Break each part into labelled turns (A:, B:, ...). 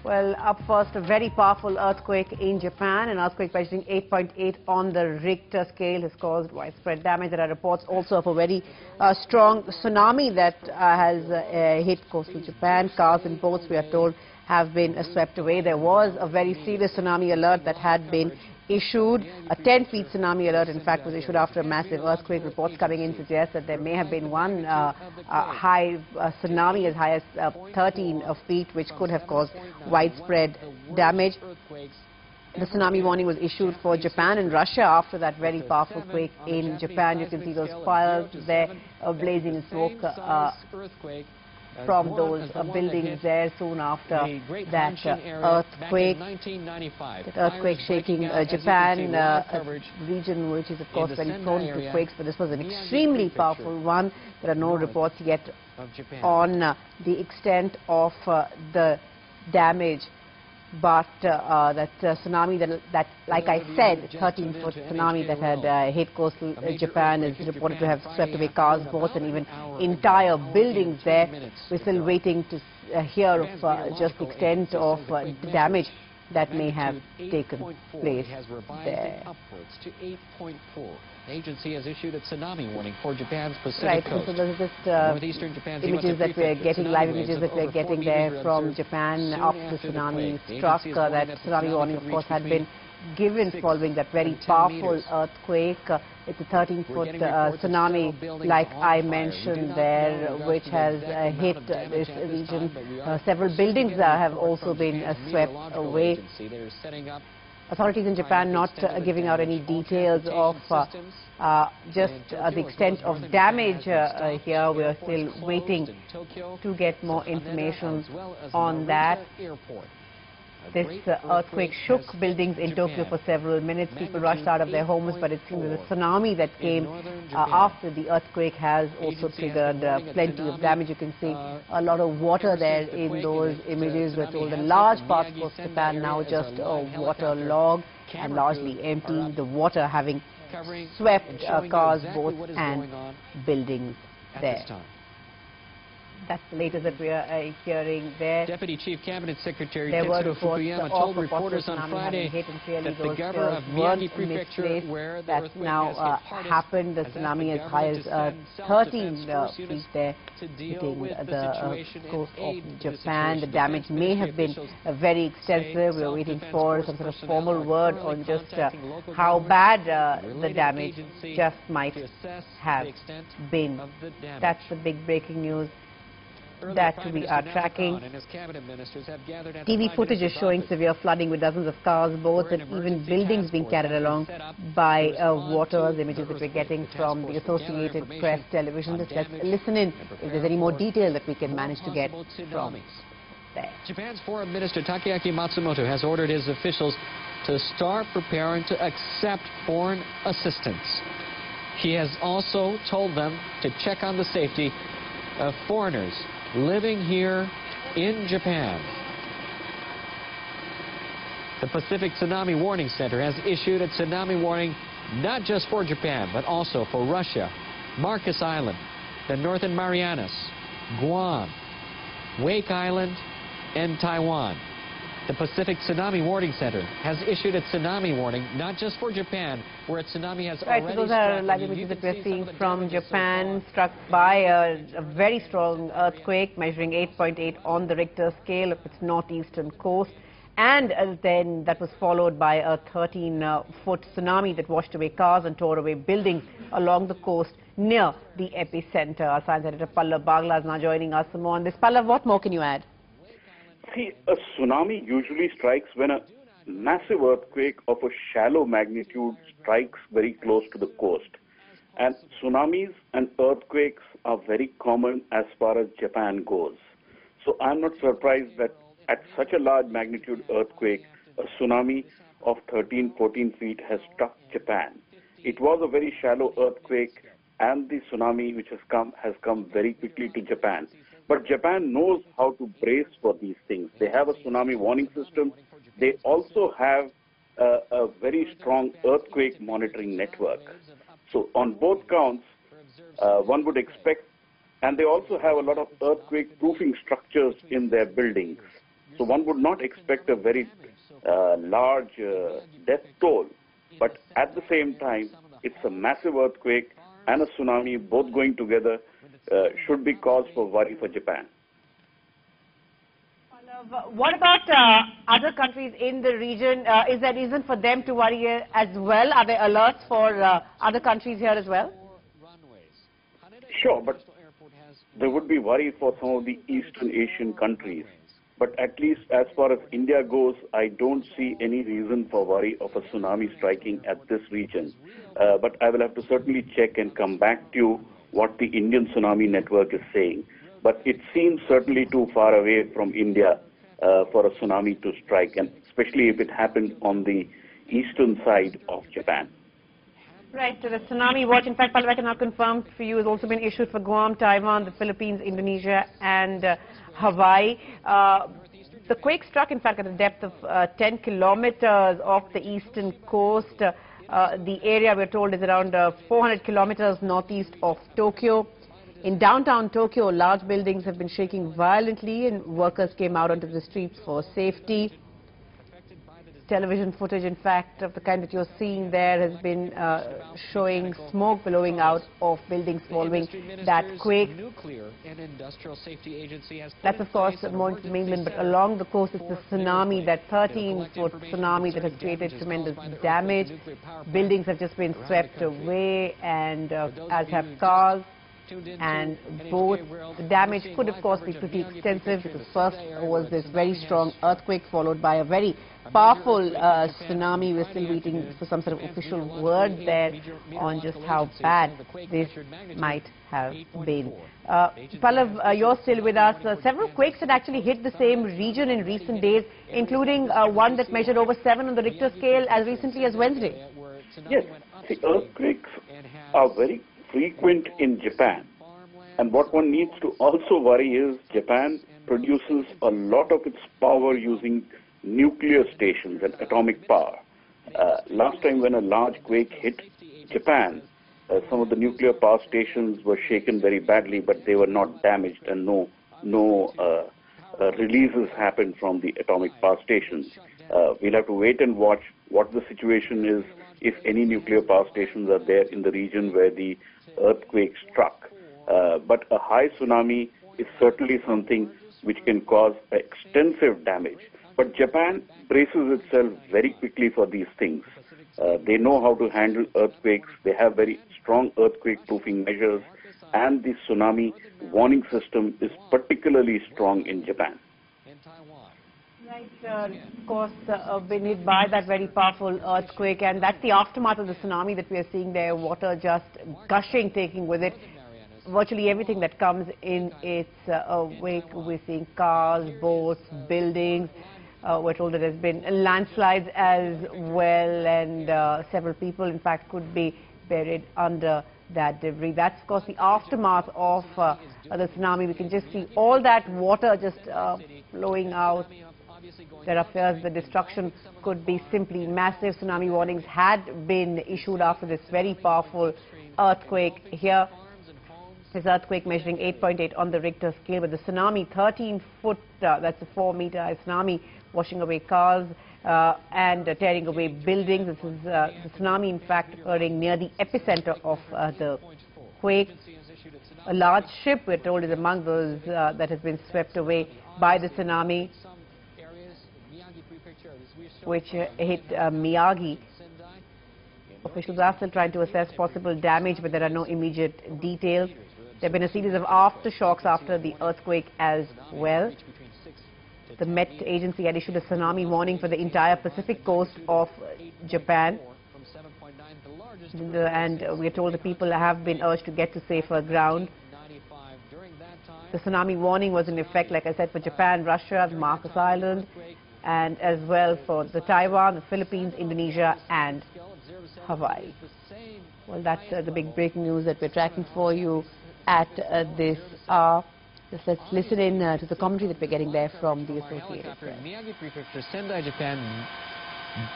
A: Well, up first, a very powerful earthquake in Japan. An earthquake measuring 8.8 on the Richter scale has caused widespread damage. There are reports also of a very strong tsunami that has hit coastal Japan. Cars and boats, we are told, have been swept away. There was a very serious tsunami alert that had been issued. A 10-feet tsunami alert, in fact, was issued after a massive earthquake. Reports coming in suggest that there may have been one high tsunami as high as 13 feet, which could have caused widespread damage. The tsunami warning was issued for Japan and Russia after that very powerful quake in Japan. You can see those fires there blazing smoke from those buildings there soon after that earthquake. That earthquake shaking Japan, a region which is of course very prone to quakes, but this was an extremely powerful one. There are no reports yet on the extent of the damage. But that tsunami that, like I said, 13-foot tsunami that had hit coastal Japan is reported to have swept away cars, boats, and even entire buildings there. We're still waiting to hear of just the extent of the damage that may have taken place there.
B: The agency has issued a tsunami warning for Japan's Pacific coast.
A: So there's just images that we're getting, live images that we're getting there from Japan after the tsunami struck. That tsunami warning, of course, had been given following that very powerful earthquake. It's a 13-foot tsunami, like I mentioned there, which has hit this region. Several buildings have also been swept away. Authorities in Japan not giving out any details of just the extent of damage here. We are still waiting to get more information on that. This earthquake shook buildings in Tokyo for several minutes. People rushed out of their homes, but it seems the tsunami that came after the earthquake has also triggered plenty of damage. You can see a lot of water there in those images. We're told a large part of Japan now just waterlogged and largely empty. The water having swept cars, boats and buildings there. That's the latest that we are hearing there.
B: Deputy Chief Cabinet Secretary
A: Tetsuo
B: Fukuyama told reporters on Friday that the governor of Miyagi Prefecture, where the earthquake has hit
A: happened, the tsunami as high as 13 feet there, hitting the coast of Japan. The damage may have been very extensive. We are waiting for some sort of formal word on just how bad the damage just might have been. That's the big breaking news that we are tracking. TV footage is showing severe flooding with dozens of cars, boats and even buildings being carried along by water. The images that we're getting from the Associated Press television. Let's listen in if there's any more detail that we can manage to get from there.
B: Japan's Foreign Minister Takeaki Matsumoto has ordered his officials to start preparing to accept foreign assistance. He has also told them to check on the safety of foreigners living here in Japan. The Pacific Tsunami Warning Center has issued a tsunami warning not just for Japan, but also for Russia, Marcus Island, the Northern Marianas, Guam, Wake Island, and Taiwan. The Pacific Tsunami Warning Center has issued a tsunami warning not just for Japan, where a tsunami has already struck.
A: So those are live images that we're seeing from Japan, struck by a very strong earthquake measuring 8.8 on the Richter scale of its northeastern coast. And then that was followed by a 13-foot tsunami that washed away cars and tore away buildings along the coast near the epicenter. Our science editor Pallav Bagla is now joining us more on this. Pallav, what more can you add?
C: See, a tsunami usually strikes when a massive earthquake of a shallow magnitude strikes very close to the coast. And tsunamis and earthquakes are very common as far as Japan goes. So I'm not surprised that at such a large magnitude earthquake, a tsunami of 13, 14 feet has struck Japan. It was a very shallow earthquake, and the tsunami which has come very quickly to Japan. But Japan knows how to brace for these things. They have a tsunami warning system. They also have a very strong earthquake monitoring network. So on both counts, one would expect, and they also have a lot of earthquake proofing structures in their buildings. So one would not expect a very large death toll. But at the same time, it's a massive earthquake and a tsunami, both going together, should be cause for worry for Japan.
A: What about other countries in the region? Is there reason for them to worry as well? Are there alerts for other countries here as well?
C: Sure, but there would be worry for some of the Eastern Asian countries. But at least as far as India goes, I don't see any reason for worry of a tsunami striking at this region. But I will have to certainly check and come back to you what the Indian Tsunami Network is saying. But it seems certainly too far away from India for a tsunami to strike, and especially if it happened on the eastern side of Japan.
A: Right, so the tsunami watch, in fact, Pallav, I can now confirm for you, has also been issued for Guam, Taiwan, the Philippines, Indonesia, and Hawaii. The quake struck, in fact, at a depth of 10 kilometers off the eastern coast. The area, we're told, is around 400 kilometers northeast of Tokyo. In downtown Tokyo, large buildings have been shaking violently, and workers came out onto the streets for safety. Television footage, in fact, of the kind that you're seeing there has been showing smoke billowing out of buildings following that quake. That's, of course, more into mainland, but along the coast is the tsunami, that 13-foot tsunami that has created tremendous damage. Buildings have just been swept away, and as have cars. And both the damage could, of course, be pretty extensive, because first was this very strong earthquake followed by a very powerful tsunami. We're still waiting for some sort of official word there on just how bad this might have been. Pallav, you're still with us. Several quakes had actually hit the same region in recent days, including one that measured over 7 on the Richter scale as recently as Wednesday.
C: Yes, the earthquakes are very frequent in Japan, and what one needs to also worry is Japan produces a lot of its power using nuclear stations and atomic power. Last time when a large quake hit Japan, some of the nuclear power stations were shaken very badly, but they were not damaged, and no releases happened from the atomic power stations. We'll have to wait and watch what the situation is if any nuclear power stations are there in the region where the earthquake struck. But a high tsunami is certainly something which can cause extensive damage. But Japan braces itself very quickly for these things. They know how to handle earthquakes. They have very strong earthquake-proofing measures, and the tsunami warning system is particularly strong in Japan.
A: Right, of course, been hit by that very powerful earthquake, and that's the aftermath of the tsunami that we are seeing there. Water just gushing, taking with it virtually everything that comes in its wake. We're seeing cars, boats, buildings. We're told that there's been landslides as well, and several people, in fact, could be buried under that debris. That's, of course, the aftermath of the tsunami. We can just see all that water just flowing out. There are fears the destruction could be simply massive. Tsunami warnings had been issued after this very powerful earthquake here. This earthquake measuring 8.8 on the Richter scale, but the tsunami, 13-foot, that's a 4-meter tsunami, washing away cars and tearing away buildings. This is the tsunami, in fact, occurring near the epicenter of the quake. A large ship, we're told, is among those that has been swept away by the tsunami, which hit Miyagi. Officials are still trying to assess possible damage, but there are no immediate details. There have been a series of aftershocks after the earthquake as well. The Met agency had issued a tsunami warning for the entire Pacific coast of Japan. And we are told the people have been urged to get to safer ground. The tsunami warning was in effect, like I said, for Japan, Russia, the Marcus Islands, and as well for the Taiwan, the Philippines, Indonesia, and Hawaii. Well, that's the big breaking news that we're tracking for you at this hour. Just let's listen in to the commentary that we're getting there from the Associated Press.
B: Miyagi Prefecture, Sendai, Japan,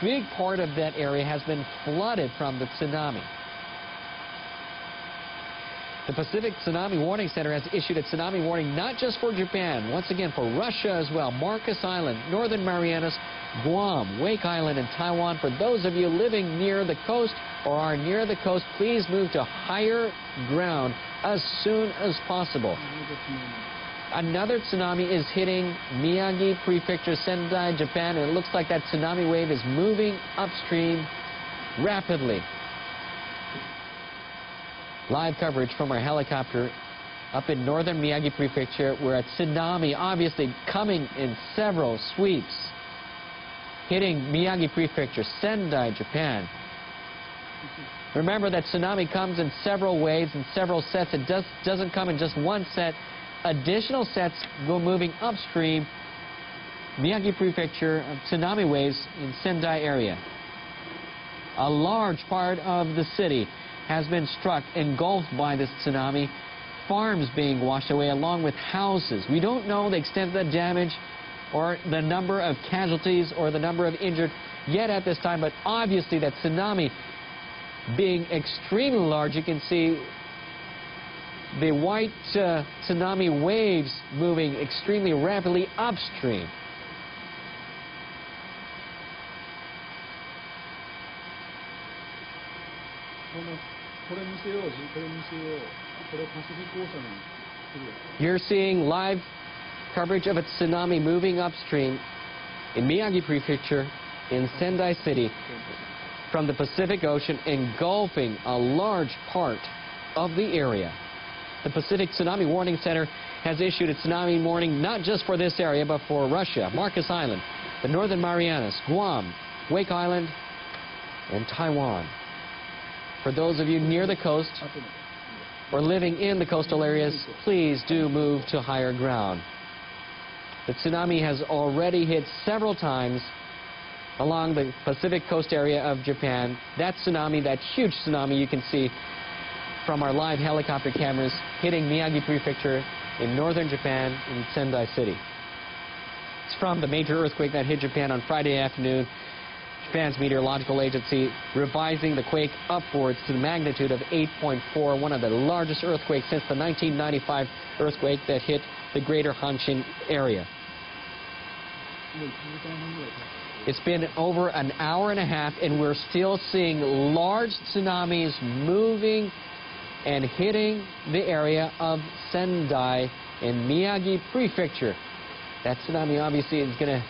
B: big part of that area has been flooded from the tsunami. The Pacific Tsunami Warning Center has issued a tsunami warning not just for Japan, once again for Russia as well, Marcus Island, Northern Marianas, Guam, Wake Island, and Taiwan. For those of you living near the coast or are near the coast, please move to higher ground as soon as possible. Another tsunami is hitting Miyagi Prefecture, Sendai, Japan, and it looks like that tsunami wave is moving upstream rapidly. Live coverage from our helicopter up in northern Miyagi Prefecture, where a tsunami obviously coming in several sweeps, hitting Miyagi Prefecture, Sendai, Japan. Remember that tsunami comes in several waves, in several sets. It doesn't come in just one set. Additional sets go moving upstream Miyagi Prefecture, tsunami waves in Sendai area. A large part of the city has been struck, engulfed by this tsunami. Farms being washed away along with houses. We don't know the extent of the damage or the number of casualties or the number of injured yet at this time, but obviously that tsunami being extremely large. You can see the white tsunami waves moving extremely rapidly upstream. You're seeing live coverage of a tsunami moving upstream in Miyagi Prefecture in Sendai City from the Pacific Ocean, engulfing a large part of the area. The Pacific Tsunami Warning Center has issued a tsunami warning not just for this area, but for Russia, Marcus Island, the Northern Marianas, Guam, Wake Island, and Taiwan. For those of you near the coast or living in the coastal areas, please do move to higher ground. The tsunami has already hit several times along the Pacific coast area of Japan. That tsunami, that huge tsunami you can see from our live helicopter cameras hitting Miyagi Prefecture in northern Japan in Sendai City. It's from the major earthquake that hit Japan on Friday afternoon. Japan's meteorological agency revising the quake upwards to the magnitude of 8.4, one of the largest earthquakes since the 1995 earthquake that hit the greater Hanshin area. It's been over an hour and a half, and we're still seeing large tsunamis moving and hitting the area of Sendai in Miyagi Prefecture. That tsunami obviously is going to